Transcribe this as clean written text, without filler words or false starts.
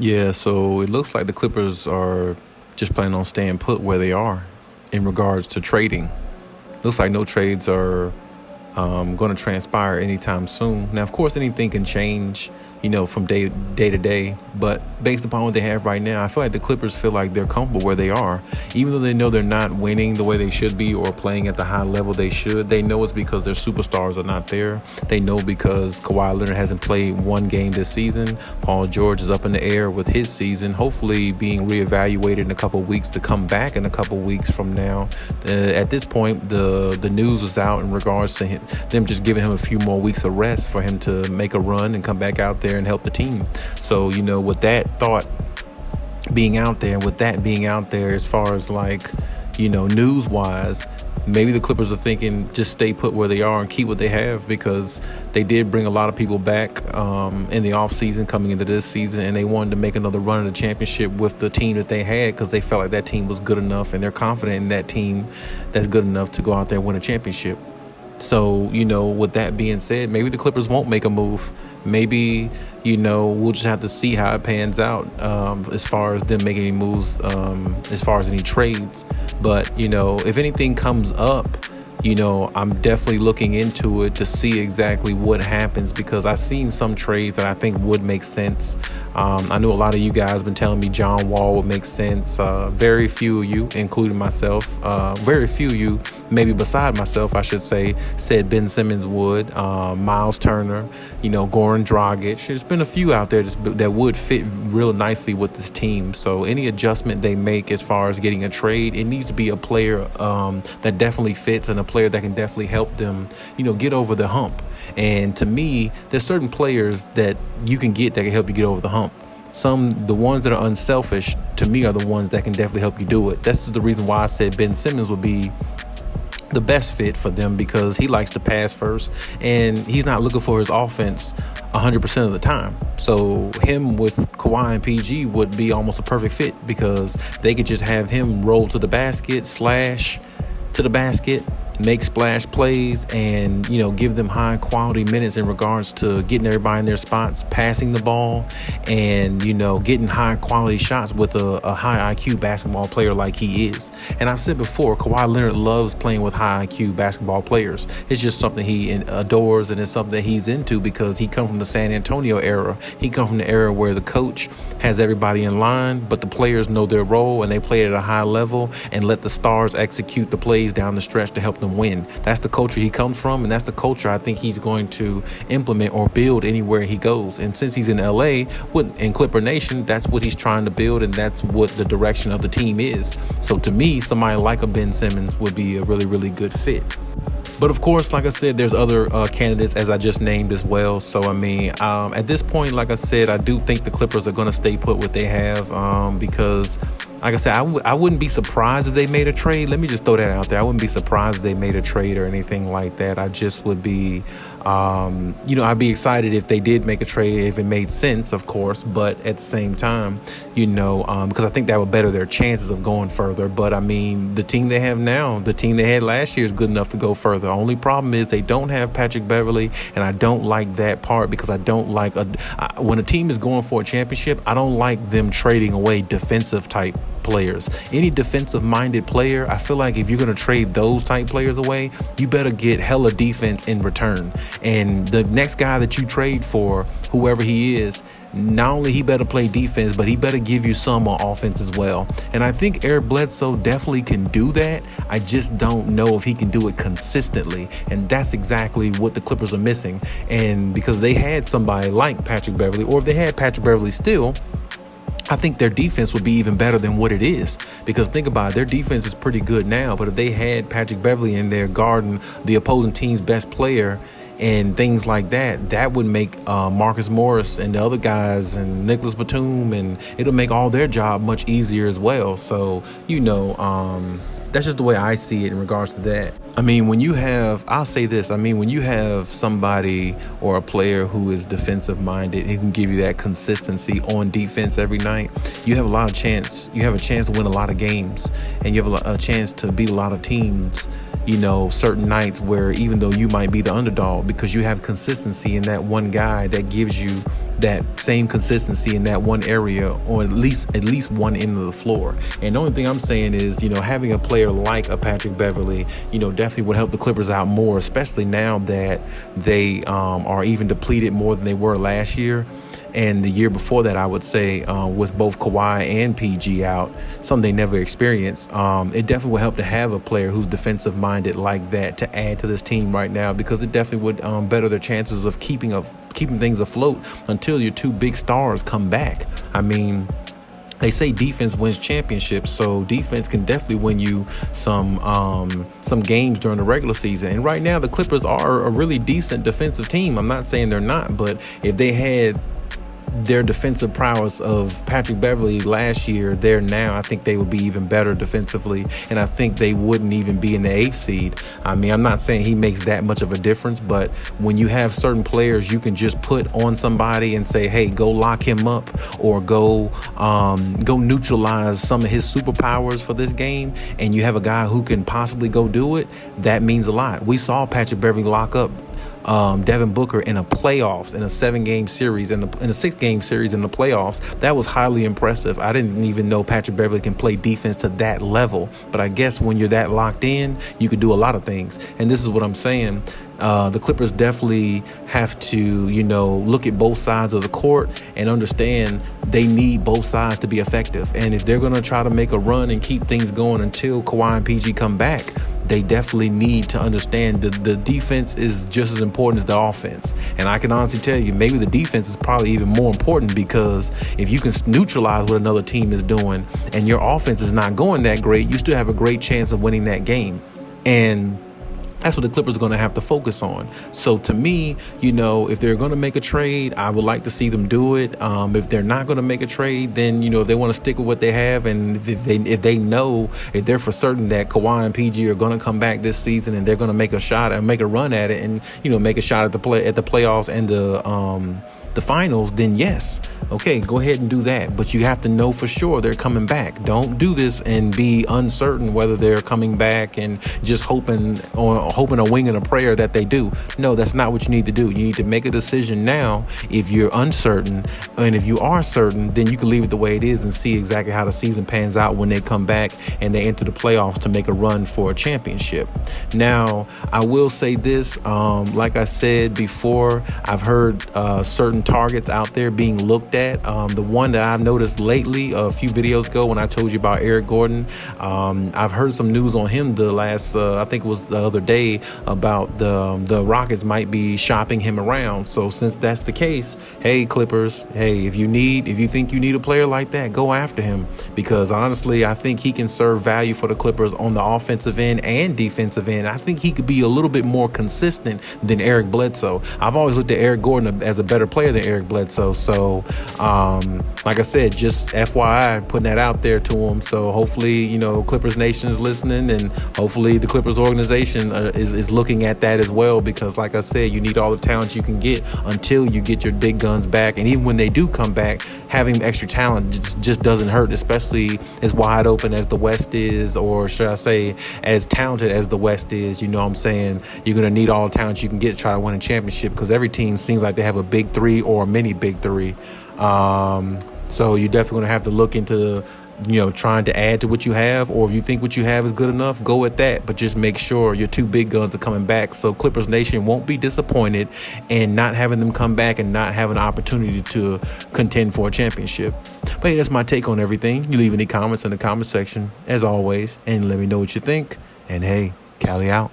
Yeah, so it looks like the Clippers are just planning on staying put where they are in regards to trading. Looks like no trades are going to transpire anytime soon. Now, of course, anything can change, from day to day. But based upon what they have right now, I feel like the Clippers feel like they're comfortable where they are, even though they know they're not winning the way they should be or playing at the high level they should. They know it's because their superstars are not there. They know because Kawhi Leonard hasn't played one game this season. Paul George is up in the air with his season, hopefully being reevaluated in a couple of weeks to come back in a couple of weeks from now. At this point, the news was out in regards to them just giving him a few more weeks of rest for him to make a run and come back out there and help the team. So, with that thought being out there, and with that being out there as far as news wise, maybe the Clippers are thinking just stay put where they are and keep what they have, because they did bring a lot of people back in the offseason coming into this season, and they wanted to make another run at the championship with the team that they had because they felt like that team was good enough, and they're confident in that team that's good enough to go out there and win a championship. So, with that being said, maybe the Clippers won't make a move. Maybe, we'll just have to see how it pans out as far as them making any moves, as far as any trades. But, if anything comes up, I'm definitely looking into it to see exactly what happens, because I've seen some trades that I think would make sense. I know a lot of you guys have been telling me John Wall would make sense. Very few of you, including myself, very few of you, maybe beside myself, I should say, said Ben Simmons would. Miles Turner, Goran Dragic. There's been a few out there that would fit real nicely with this team. So any adjustment they make as far as getting a trade, it needs to be a player that definitely fits and a player that can definitely help them, get over the hump. And to me, there's certain players that you can get that can help you get over the hump. The ones that are unselfish, to me, are the ones that can definitely help you do it. That's the reason why I said Ben Simmons would be the best fit for them, because he likes to pass first and he's not looking for his offense 100% of the time. So him with Kawhi and PG would be almost a perfect fit, because they could just have him roll to the basket, slash to the basket, make splash plays, and give them high quality minutes in regards to getting everybody in their spots, passing the ball, and getting high quality shots with a high IQ basketball player like he is. And I've said before, Kawhi Leonard loves playing with high IQ basketball players. It's just something he adores, and it's something that he's into, because he come from the San Antonio era. He come from the era where the coach has everybody in line, but the players know their role and they play at a high level and let the stars execute the plays down the stretch to help them win. That's the culture he comes from, and that's the culture I think he's going to implement or build anywhere he goes. And since he's in LA in Clipper Nation, that's what he's trying to build, and that's what the direction of the team is. So to me, somebody like a Ben Simmons would be a really, really good fit. But of course, like I said, there's other candidates, as I just named, as well. So, at this point, like I said, I do think the Clippers are going to stay put what they have, because, like I said, I wouldn't be surprised if they made a trade. Let me just throw that out there. I wouldn't be surprised if they made a trade or anything like that. I just would be, I'd be excited if they did make a trade, if it made sense, of course. But at the same time, because I think that would better their chances of going further. But, the team they have now, the team they had last year, is good enough to go further. The only problem is they don't have Patrick Beverley, and I don't like that part, because I don't like when a team is going for a championship, I don't like them trading away defensive type players. Any defensive minded player, I feel like if you're going to trade those type players away, you better get hella defense in return. And the next guy that you trade for, whoever he is, not only he better play defense, but he better give you some on offense as well. And I think Eric Bledsoe definitely can do that. I just don't know if he can do it consistently. And that's exactly what the Clippers are missing. And because they had somebody like Patrick Beverley, or if they had Patrick Beverley still, I think their defense would be even better than what it is. Because think about it, their defense is pretty good now, but if they had Patrick Beverley in there guarding the opposing team's best player and things like that, that would make Marcus Morris and the other guys and Nicholas Batum, and it'll make all their job much easier as well. So, that's just the way I see it in regards to that. I'll say this, when you have somebody or a player who is defensive minded, he can give you that consistency on defense every night, you have a chance to win a lot of games, and you have a chance to beat a lot of teams, certain nights where even though you might be the underdog, because you have consistency in that one guy that gives you that same consistency in that one area, or at least one end of the floor. And the only thing I'm saying is, having a player like a Patrick Beverley, definitely would help the Clippers out more, especially now that they are even depleted more than they were last year. And the year before that, I would say, with both Kawhi and PG out, something they never experienced, it definitely would help to have a player who's defensive minded like that to add to this team right now, because it definitely would better their chances of keeping things afloat until your two big stars come back. I mean, they say defense wins championships, so defense can definitely win you some games during the regular season. And right now, the Clippers are a really decent defensive team. I'm not saying they're not, but if they had their defensive prowess of Patrick Beverley last year, there now, I think they would be even better defensively, and I think they wouldn't even be in the 8th seed. I mean, I'm not saying he makes that much of a difference, but when you have certain players you can just put on somebody and say, hey, go lock him up, or go neutralize some of his superpowers for this game, and you have a guy who can possibly go do it, that means a lot. We saw Patrick Beverley lock up Devin Booker in a 7-game series, in a 6-game series in the playoffs. That was highly impressive. I didn't even know Patrick Beverley can play defense to that level, but I guess when you're that locked in, you could do a lot of things. And this is what I'm saying. The Clippers definitely have to, look at both sides of the court and understand they need both sides to be effective. And if they're going to try to make a run and keep things going until Kawhi and PG come back, they definitely need to understand that the defense is just as important as the offense. And I can honestly tell you, maybe the defense is probably even more important, because if you can neutralize what another team is doing and your offense is not going that great, you still have a great chance of winning that game. And that's what the Clippers are going to have to focus on. So to me, if they're going to make a trade, I would like to see them do it. If they're not going to make a trade, then, if they want to stick with what they have, and if they're for certain that Kawhi and PG are going to come back this season and they're going to make a shot and make a run at it, and, make a shot at the playoffs and the finals, then yes, okay, go ahead and do that. But you have to know for sure they're coming back. Don't do this and be uncertain whether they're coming back and just hoping a wing and a prayer that they do. No, that's not what you need to do. You need to make a decision now if you're uncertain, and if you are certain, then you can leave it the way it is and see exactly how the season pans out when they come back and they enter the playoffs to make a run for a championship. Now, I will say this, like I said before, I've heard certain targets out there being looked at. The one that I've noticed lately, a few videos ago when I told you about Eric Gordon, I've heard some news on him the last, I think it was the other day, about the Rockets might be shopping him around. So since that's the case, hey Clippers, hey, if you think you need a player like that, go after him, because honestly, I think he can serve value for the Clippers on the offensive end and defensive end. I think he could be a little bit more consistent than Eric Bledsoe. I've always looked at Eric Gordon as a better player than Eric Bledsoe. So, like I said, just FYI, putting that out there to him. So hopefully, Clippers Nation is listening, and hopefully the Clippers organization is looking at that as well, because like I said, you need all the talent you can get until you get your big guns back. And even when they do come back, having extra talent just doesn't hurt, especially as wide open as the West is, or should I say as talented as the West is. What I'm saying, you're going to need all the talent you can get to try to win a championship, because every team seems like they have a big three or a mini big three. So you're definitely going to have to look into, trying to add to what you have, or if you think what you have is good enough, go with that. But just make sure your two big guns are coming back, so Clippers Nation won't be disappointed in not having them come back and not having an opportunity to contend for a championship. But hey, that's my take on everything. You leave any comments in the comment section, as always, and let me know what you think. And hey, Cali out.